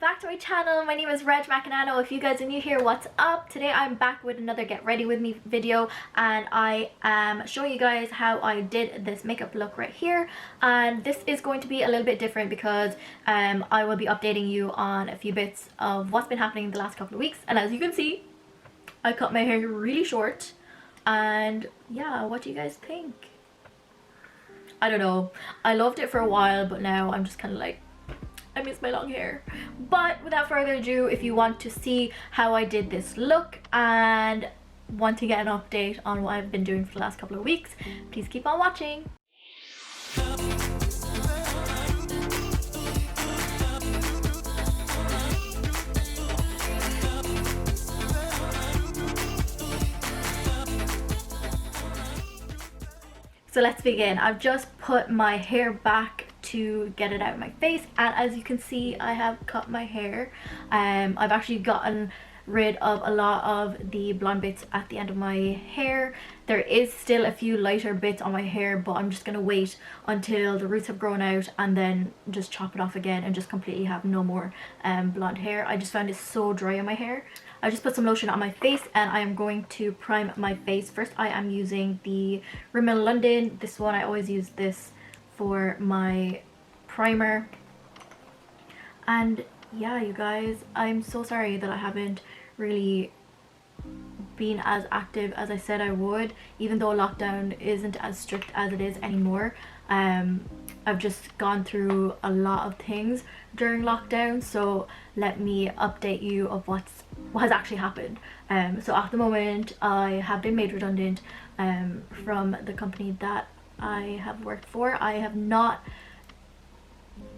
back to my channel. My name is RejKMak and I know if you guys are new here, what's up? Today I'm back with another get ready with me video and I am showing you guys how I did this makeup look right here. And this is going to be a little bit different because I will be updating you on a few bits of what's been happening the last couple of weeks. And as you can see, I cut my hair really short. And yeah, what do you guys think? I don't know, I loved it for a while, but now I'm just kind of like, I miss my long hair. But without further ado, if you want to see how I did this look and want to get an update on what I've been doing for the last couple of weeks, please keep on watching. So let's begin. I've just put my hair back to get it out of my face, and as you can see, I have cut my hair. I've actually gotten rid of a lot of the blonde bits at the end of my hair. There is still a few lighter bits on my hair, but I'm just gonna wait until the roots have grown out and then just chop it off again and just completely have no more blonde hair. I just found it so dry on my hair. I just put some lotion on my face and I am going to prime my face. First I am using the Rimmel London. This one, I always use this for my primer. And yeah, you guys, I'm so sorry that I haven't really been as active as I said I would, even though lockdown isn't as strict as it is anymore. I've just gone through a lot of things during lockdown, so let me update you of what has actually happened. So at the moment I have been made redundant from the company that I have worked for. I have not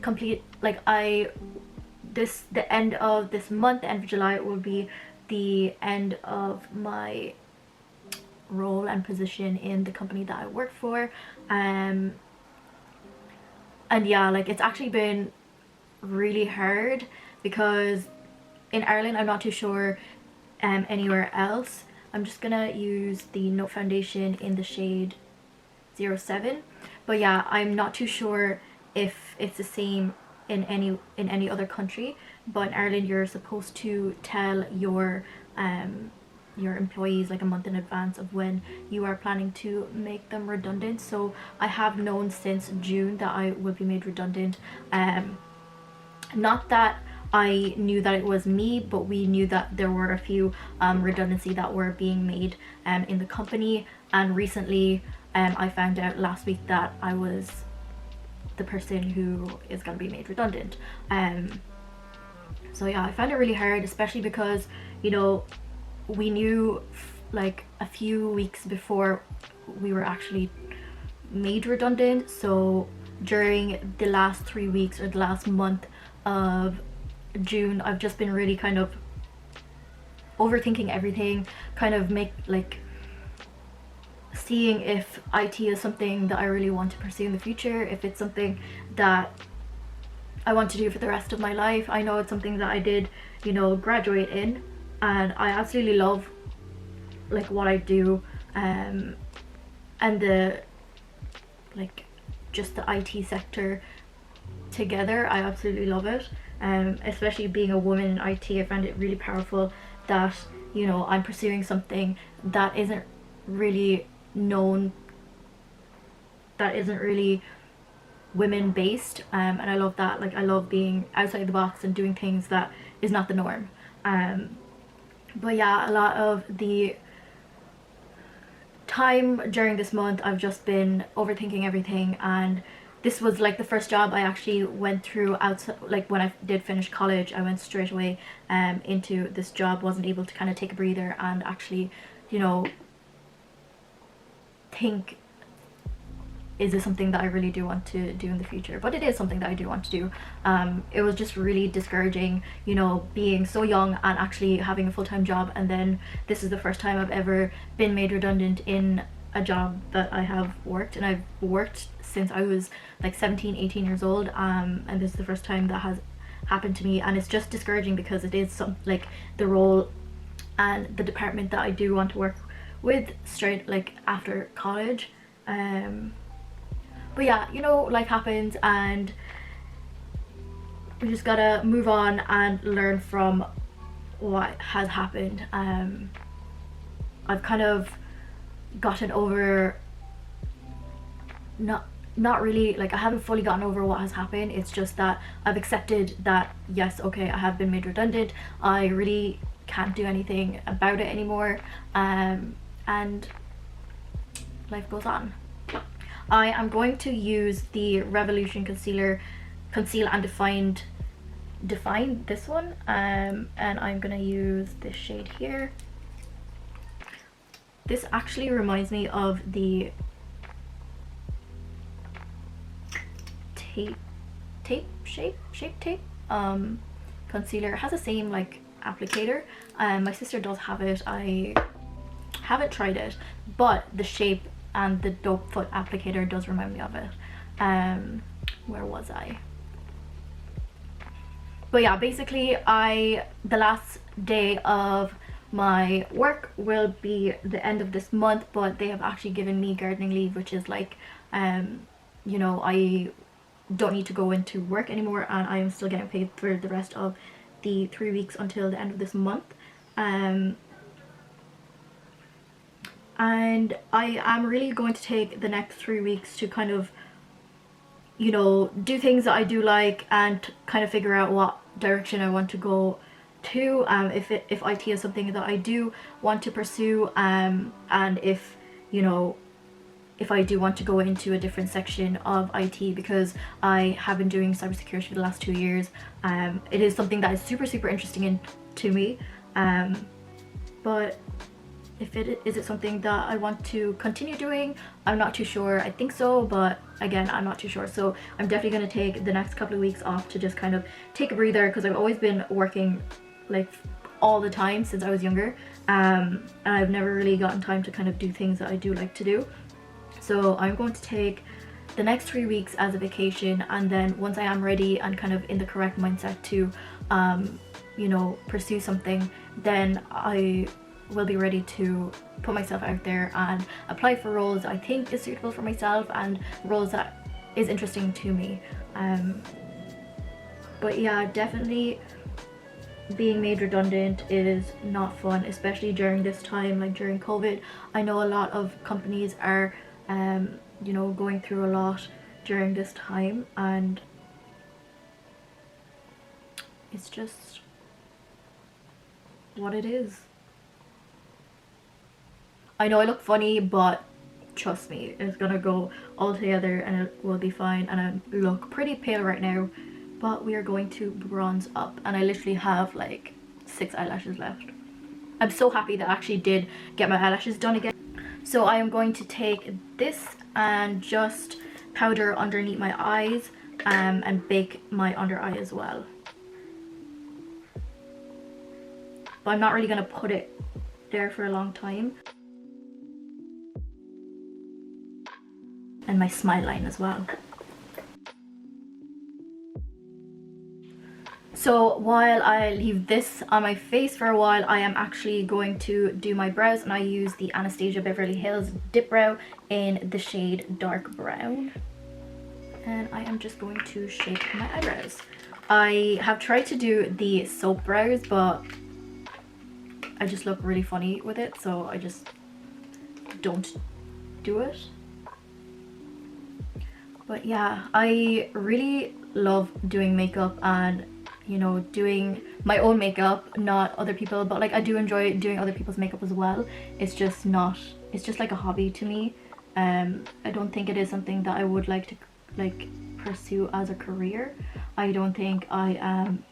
complete, like, the end of this month, the end of July, will be the end of my role and position in the company that I work for. And yeah, like, it's actually been really hard because in Ireland, I'm not too sure anywhere else. I'm just gonna use the Note foundation in the shade 07, but yeah, I'm not too sure if it's the same in any other country. But in Ireland, you're supposed to tell your employees like a month in advance of when you are planning to make them redundant. So I have known since June that I will be made redundant. Not that I knew that it was me, but we knew that there were a few redundancy that were being made in the company. And recently I found out last week that I was the person who is going to be made redundant. So yeah, I found it really hard, especially because, you know, we knew like a few weeks before we were actually made redundant. So during the last 3 weeks or the last month of June, I've just been really kind of overthinking everything, kind of seeing if IT is something that I really want to pursue in the future, if it's something that I want to do for the rest of my life. I know it's something that I did, you know, graduate in, and I absolutely love like what I do, and the like just the IT sector together. I absolutely love it, especially being a woman in IT. I find it really powerful that, you know, I'm pursuing something that isn't really known, that isn't really women based, and I love that. Like, I love being outside the box and doing things that is not the norm. But yeah, a lot of the time during this month I've just been overthinking everything, and this was like the first job I actually went through outside. Like, when I did finish college, I went straight away into this job, wasn't able to kind of take a breather and actually, you know, think, is this something that I really do want to do in the future? But it is something that I do want to do. It was just really discouraging, you know, being so young and actually having a full-time job, and then this is the first time I've ever been made redundant in a job that I have worked, and I've worked since I was like 17-18 years old, and this is the first time that has happened to me. And it's just discouraging because it is some, like, the role and the department that I do want to work with straight like after college. But yeah, you know, life happens, and we just gotta move on and learn from what has happened. I've kind of gotten over, not really, like I haven't fully gotten over what has happened. It's just that I've accepted that yes, okay, I have been made redundant. I really can't do anything about it anymore, and life goes on. I am going to use the Revolution Conceal and Define this one, and I'm gonna use this shade here. This actually reminds me of the shape tape concealer. It has the same like applicator. My sister does have it. I haven't tried it, but the shape and the dope foot applicator does remind me of it. Where was I? But yeah, basically the last day of my work will be the end of this month, but they have actually given me gardening leave, which is like you know, I don't need to go into work anymore, and I am still getting paid for the rest of the 3 weeks until the end of this month. And I am really going to take the next 3 weeks to kind of, you know, do things that I do like and kind of figure out what direction I want to go to, if IT is something that I do want to pursue, and if, you know, if I do want to go into a different section of IT, because I have been doing cybersecurity for the last 2 years. It is something that is super interesting to me, but is it something that I want to continue doing? I'm not too sure. I think so, but again, I'm not too sure. So I'm definitely going to take the next couple of weeks off to just kind of take a breather, because I've always been working like all the time since I was younger, and I've never really gotten time to kind of do things that I do like to do. So I'm going to take the next 3 weeks as a vacation, and then once I am ready and kind of in the correct mindset to you know, pursue something, then I will be ready to put myself out there and apply for roles I think is suitable for myself and roles that is interesting to me. But yeah, definitely being made redundant is not fun, especially during this time, like during COVID. I know a lot of companies are you know, going through a lot during this time, and it's just what it is. I know I look funny, but trust me, it's gonna go all together and it will be fine. And I look pretty pale right now, but we are going to bronze up, and I literally have like 6 eyelashes left. I'm so happy that I actually did get my eyelashes done again. So I am going to take this and just powder underneath my eyes, and bake my under eye as well. But I'm not really going to put it there for a long time. And my smile line as well. So while I leave this on my face for a while, I am actually going to do my brows, and I use the Anastasia Beverly Hills Dip Brow in the shade Dark Brown. And I am just going to shape my eyebrows. I have tried to do the soap brows, but I just look really funny with it, so I just don't do it. But yeah, I really love doing makeup and, you know, doing my own makeup, not other people, but like I do enjoy doing other people's makeup as well. It's just like a hobby to me. I don't think it is something that I would like to like pursue as a career. I don't think I am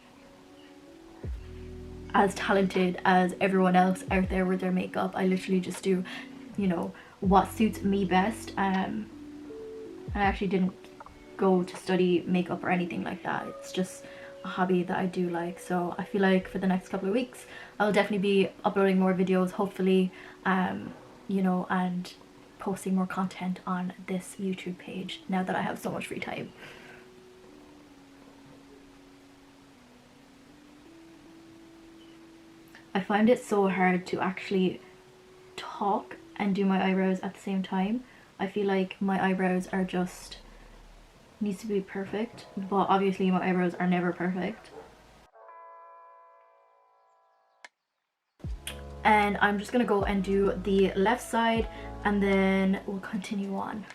as talented as everyone else out there with their makeup. I literally just do, you know, what suits me best. And I actually didn't go to study makeup or anything like that. It's just a hobby that I do like. So I feel like for the next couple of weeks I'll definitely be uploading more videos, hopefully, you know, and posting more content on this YouTube page now that I have so much free time. I find it so hard to actually talk and do my eyebrows at the same time. I feel like my eyebrows are just needs to be perfect, but obviously my eyebrows are never perfect. And I'm just gonna go and do the left side, and then we'll continue on.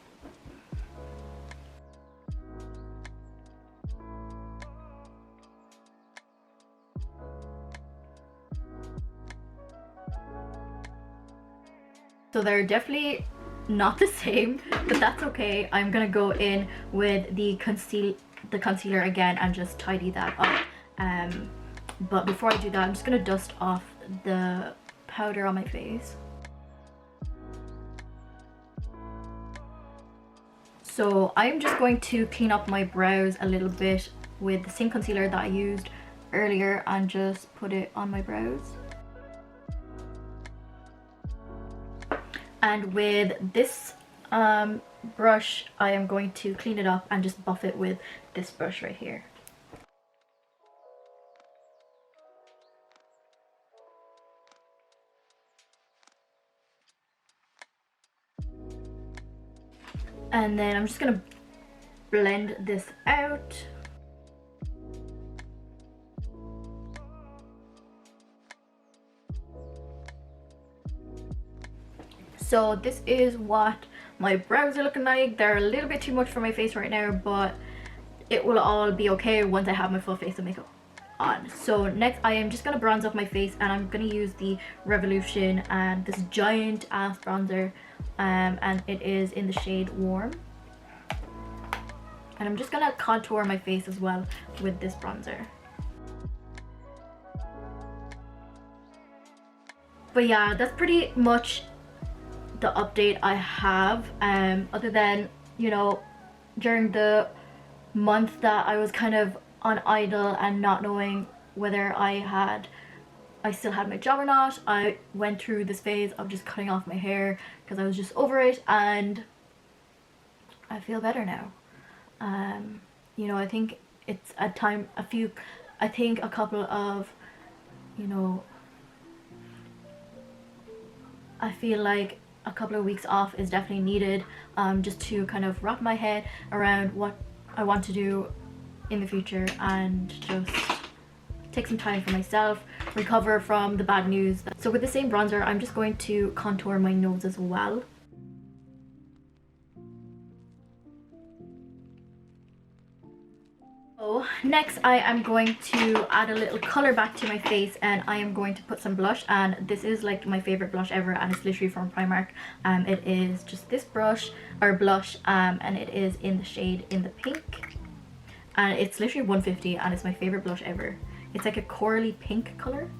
So they're definitely not the same, but that's okay. I'm gonna go in with the concealer again and just tidy that up. But before I do that, I'm just gonna dust off the powder on my face. So I'm just going to clean up my brows a little bit with the same concealer that I used earlier and just put it on my brows. And with this brush, I am going to clean it up and just buff it with this brush right here. And then I'm just gonna blend this out. So this is what my brows are looking like. They're a little bit too much for my face right now, but it will all be okay once I have my full face of makeup on. So next I am just gonna bronze up my face, and I'm gonna use the Revolution and this giant ass bronzer, and it is in the shade Warm. And I'm just gonna contour my face as well with this bronzer. But yeah, that's pretty much the update I have, other than, you know, during the month that I was kind of on idle and not knowing whether I still had my job or not, I went through this phase of just cutting off my hair because I was just over it, and I feel better now. You know, I think it's a couple of, you know, I feel like a couple of weeks off is definitely needed, just to kind of wrap my head around what I want to do in the future and just take some time for myself, recover from the bad news. So with the same bronzer, I'm just going to contour my nose as well. So next I am going to add a little color back to my face, and I am going to put some blush, and this is like my favorite blush ever, and it's literally from Primark. It is just this blush, and it is in the shade In the Pink, and it's literally $1.50, and it's my favorite blush ever. It's like a corally pink color.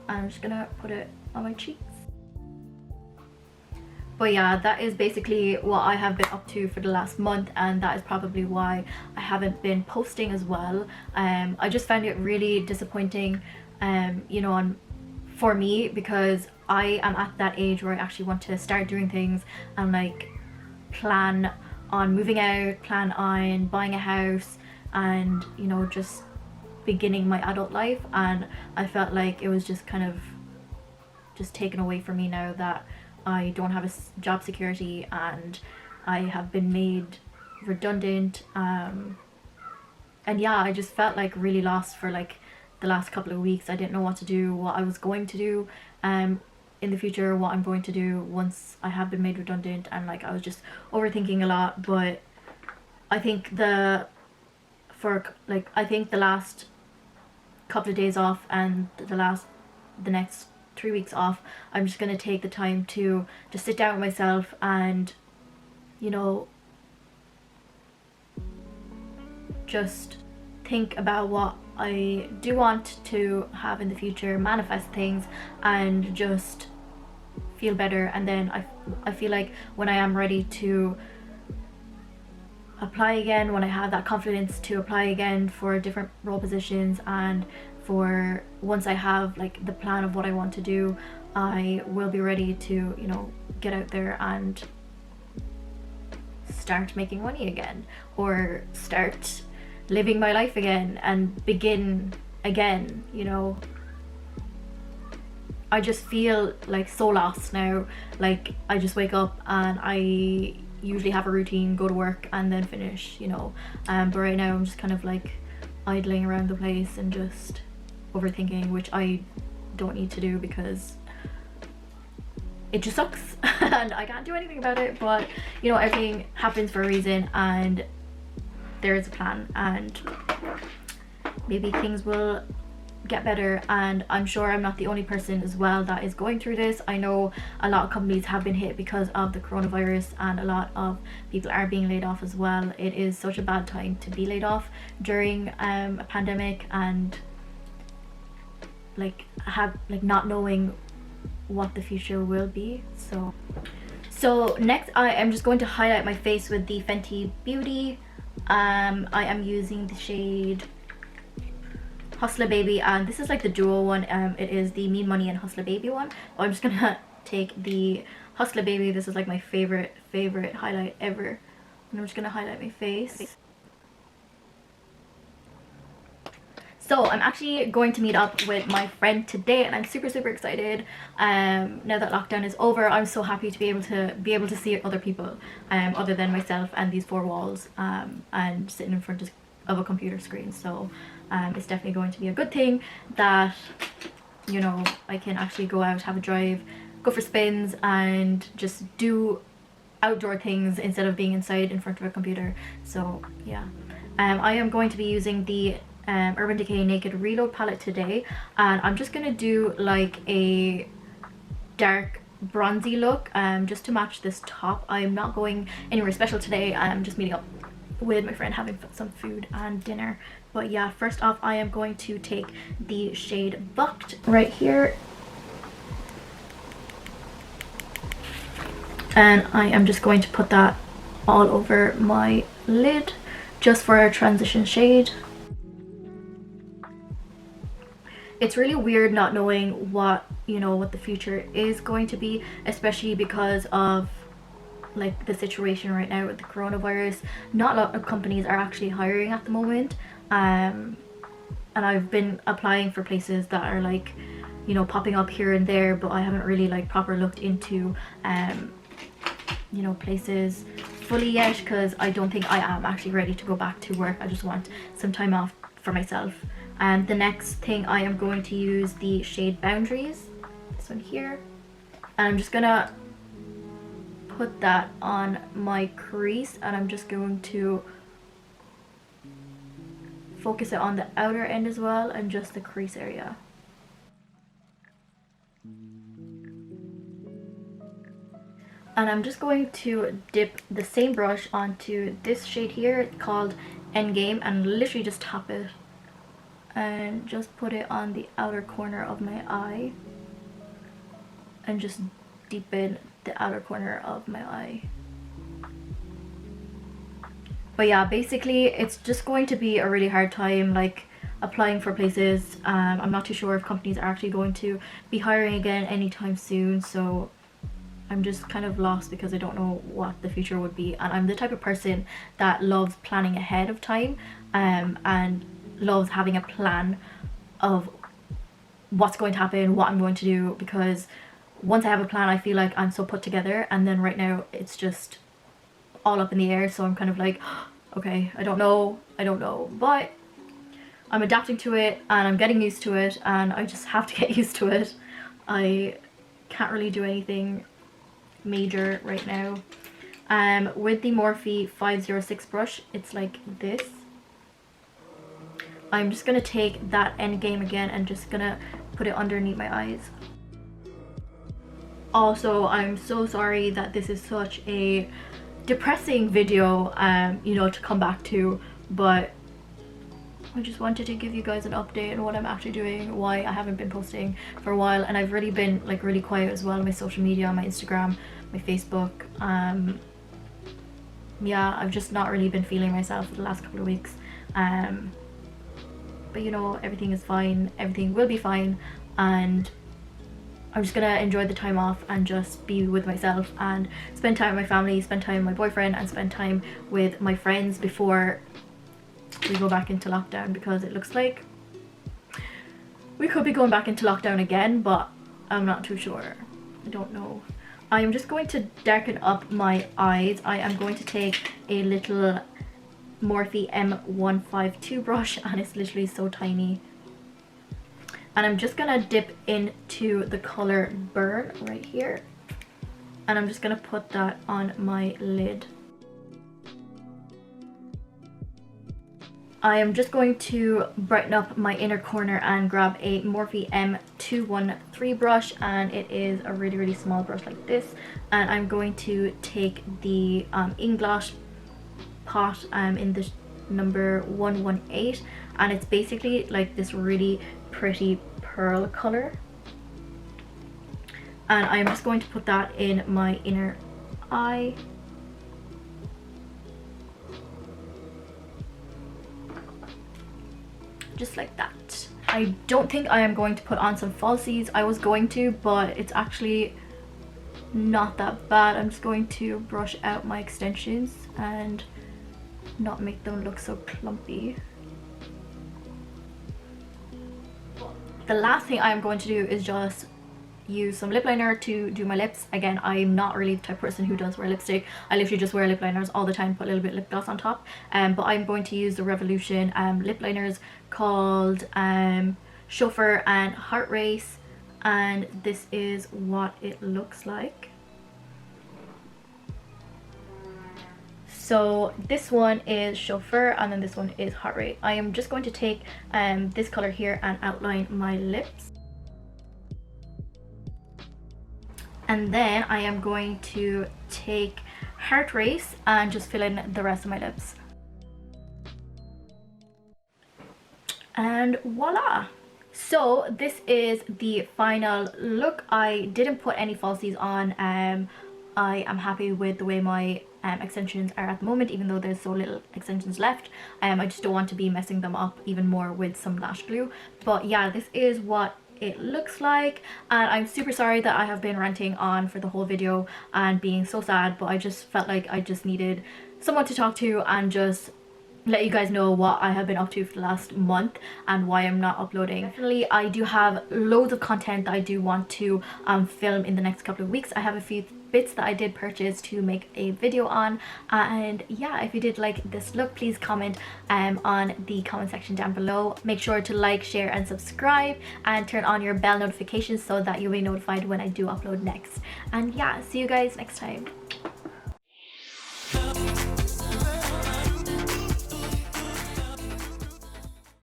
I'm just gonna put it on my cheeks. But yeah, that is basically what I have been up to for the last month, and that is probably why I haven't been posting as well. I just found it really disappointing, you know, for me, because I am at that age where I actually want to start doing things and like plan on moving out, plan on buying a house, and, you know, just beginning my adult life. And I felt like it was just kind of just taken away from me now that I don't have a job security and I have been made redundant, and yeah, I just felt like really lost for like the last couple of weeks. I didn't know what to do, what I was going to do in the future, what I'm going to do once I have been made redundant, and like I was just overthinking a lot. But I think the last couple of days off and the next 3 weeks off, I'm just gonna take the time to just sit down with myself and, you know, just think about what I do want to have in the future, manifest things, and just feel better. And then I feel like when I am ready to apply again, when I have that confidence to apply again for different role positions, and for once I have like the plan of what I want to do, I will be ready to, you know, get out there and start making money again, or start living my life again and begin again, you know. I just feel like so lost now. Like I just wake up and usually have a routine, go to work and then finish, you know. But right now I'm just kind of like idling around the place and just overthinking, which I don't need to do because it just sucks and I can't do anything about it. But you know, everything happens for a reason and there is a plan, and maybe things will get better. And I'm sure I'm not the only person as well that is going through this. I know a lot of companies have been hit because of the coronavirus and a lot of people are being laid off as well. It is such a bad time to be laid off during a pandemic, and like not knowing what the future will be. So next I am just going to highlight my face with the Fenty Beauty. I am using the shade Hustler Baby, and this is like the dual one. It is the Mean Money and Hustler Baby one. I'm just gonna take the Hustler Baby. This is like my favorite highlight ever, and I'm just gonna highlight my face. So I'm actually going to meet up with my friend today, and I'm super excited. Now that lockdown is over, I'm so happy to be able to see other people other than myself and these four walls and sitting in front of a computer screen. So it's definitely going to be a good thing that, you know, I can actually go out, have a drive, go for spins and just do outdoor things instead of being inside in front of a computer. So yeah, I am going to be using the Urban Decay Naked Reload palette today, and I'm just gonna do like a dark bronzy look just to match this top. I'm not going anywhere special today. I'm just meeting up with my friend, having some food and dinner. But yeah, first off I am going to take the shade Bucked right here, and I am just going to put that all over my lid just for a transition shade. It's really weird not knowing what, you know, what the future is going to be, especially because of like the situation right now with the coronavirus. Not a lot of companies are actually hiring at the moment, and I've been applying for places that are like, you know, popping up here and there, but I haven't really like proper looked into you know, places fully yet, because I don't think I am actually ready to go back to work. I just want some time off for myself. And the next thing I am going to use the shade Boundaries, this one here, and I'm just gonna put that on my crease, and I'm just going to focus it on the outer end as well and just the crease area. And I'm just going to dip the same brush onto this shade here called Endgame, and literally just tap it and just put it on the outer corner of my eye and just deepen the outer corner of my eye. But yeah, basically it's just going to be a really hard time like applying for places. I'm not too sure if companies are actually going to be hiring again anytime soon, so I'm just kind of lost because I don't know what the future would be. And I'm the type of person that loves planning ahead of time and loves having a plan of what's going to happen, what I'm going to do, because once I have a plan I feel like I'm so put together, and then right now it's just all up in the air. So I'm kind of like, okay, I don't know, but I'm adapting to it and I'm getting used to it, and I just have to get used to it. I can't really do anything major right now. With the Morphe 506 brush, it's like this. I'm just gonna take that Endgame again and just gonna put it underneath my eyes. Also, I'm so sorry that this is such a depressing video, you know, to come back to, but I just wanted to give you guys an update on what I'm actually doing, why I haven't been posting for a while, and I've really been like really quiet as well on my social media, on my Instagram, my Facebook. Yeah, I've just not really been feeling myself for the last couple of weeks. But you know, everything is fine, everything will be fine, and I'm just gonna enjoy the time off and just be with myself and spend time with my family, spend time with my boyfriend, and spend time with my friends before we go back into lockdown, because it looks like we could be going back into lockdown again, but I'm not too sure. I don't know I am just going to darken up my eyes. I am going to take a little Morphe M152 brush, and it's literally so tiny. And I'm just gonna dip into the color Burn right here. And I'm just gonna put that on my lid. I am just going to brighten up my inner corner and grab a Morphe M213 brush, and it is a really, really small brush like this. And I'm going to take the Inglash pot in the number 118, and it's basically like this really pretty pearl color. And I'm just going to put that in my inner eye. Just like that. I don't think I am going to put on some falsies. I was going to, but it's actually not that bad. I'm just going to brush out my extensions and not make them look so clumpy. The last thing I am going to do is just use some lip liner to do my lips. Again, I'm not really the type of person who does wear lipstick. I literally just wear lip liners all the time, put a little bit of lip gloss on top. But I'm going to use the Revolution lip liners called Chauffeur and Heart Race, and this is what it looks like. So this one is Chauffeur and then this one is Heart Rate. I am just going to take this color here and outline my lips. And then I am going to take Heart Race and just fill in the rest of my lips. And voila! So this is the final look. I didn't put any falsies on. I am happy with the way my extensions are at the moment, even though there's so little extensions left. I just don't want to be messing them up even more with some lash glue. But yeah, this is what it looks like, and I'm super sorry that I have been ranting on for the whole video and being so sad, but I just felt like I just needed someone to talk to and just let you guys know what I have been up to for the last month and why I'm not uploading. Definitely, I do have loads of content that I do want to film in the next couple of weeks. I have a few bits that I did purchase to make a video on, and yeah, if you did like this look, please comment on the comment section down below. Make sure to like, share and subscribe, and turn on your bell notifications so that you'll be notified when I do upload next. And yeah, see you guys next time.